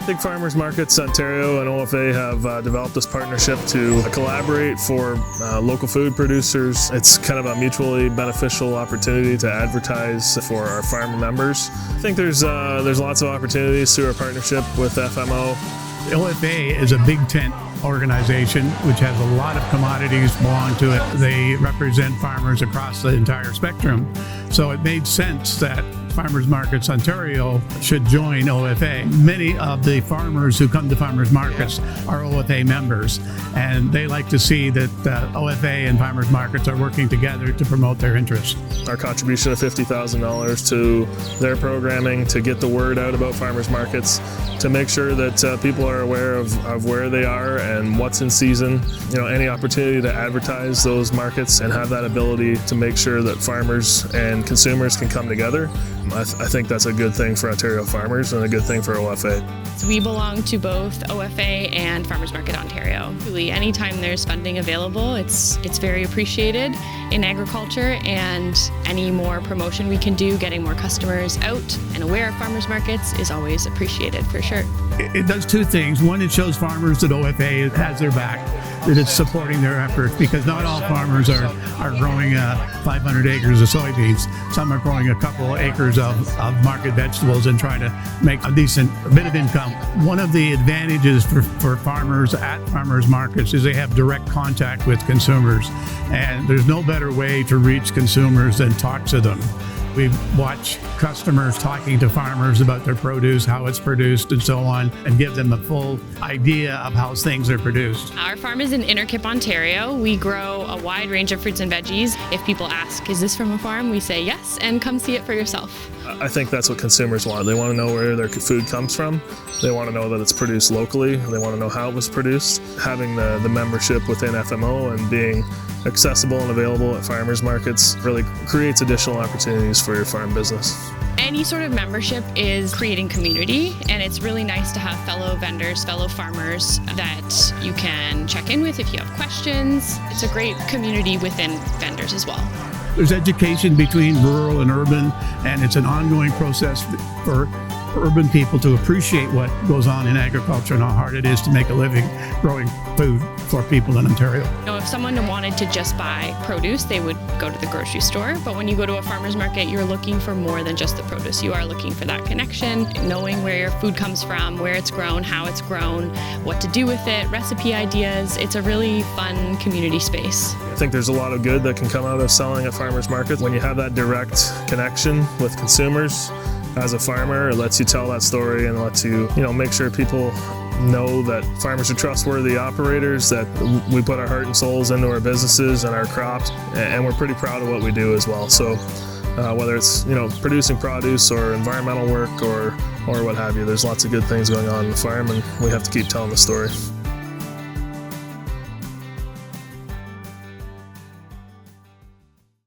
Big Farmers Markets Ontario and OFA have developed this partnership to collaborate for local food producers. It's kind of a mutually beneficial opportunity to advertise for our farm members. I think there's lots of opportunities through our partnership with FMO. OFA is a big tent organization which has a lot of commodities belong to it. They represent farmers across the entire spectrum. So it made sense that Farmers Markets Ontario should join OFA. Many of the farmers who come to farmers markets are OFA members, and they like to see that OFA and farmers markets are working together to promote their interests. Our contribution of $50,000 to their programming to get the word out about farmers markets, to make sure that people are aware of where they are and what's in season. Any opportunity to advertise those markets and have that ability to make sure that farmers and consumers can come together. I think that's a good thing for Ontario farmers and a good thing for OFA. We belong to both OFA and Farmers Market Ontario. Really, anytime there's funding available, it's very appreciated in agriculture, and any more promotion we can do, getting more customers out and aware of farmers markets is always appreciated for sure. It does two things. One, it shows farmers that OFA has their back, that it's supporting their efforts, because not all farmers are growing 500 acres of soybeans. Some are growing a couple acres of market vegetables and trying to make a bit of income. One of the advantages for farmers at farmers markets is they have direct contact with consumers, and there's no better way to reach consumers than talk to them. We watch customers talking to farmers about their produce, how it's produced, and so on, and give them a full idea of how things are produced. Our farm is in Innerkip, Ontario. We grow a wide range of fruits and veggies. If people ask, is this from a farm? We say yes, and come see it for yourself. I think that's what consumers want. They want to know where their food comes from. They want to know that it's produced locally. They want to know how it was produced. Having the membership within FMO and being accessible and available at farmers markets really creates additional opportunities for your farm business. Any sort of membership is creating community, and it's really nice to have fellow vendors, fellow farmers that you can check in with if you have questions. It's a great community within vendors as well. There's education between rural and urban, and it's an ongoing process for urban people to appreciate what goes on in agriculture and how hard it is to make a living growing food for people in Ontario. If someone wanted to just buy produce, they would go to the grocery store. But when you go to a farmer's market, you're looking for more than just the produce. You are looking for that connection, knowing where your food comes from, where it's grown, how it's grown, what to do with it, recipe ideas. It's a really fun community space. I think there's a lot of good that can come out of selling at farmers markets. When you have that direct connection with consumers, as a farmer, it lets you tell that story and lets you, make sure people know that farmers are trustworthy operators, that we put our heart and souls into our businesses and our crops, and we're pretty proud of what we do as well. So whether it's, producing produce or environmental work or what have you, there's lots of good things going on in the farm, and we have to keep telling the story.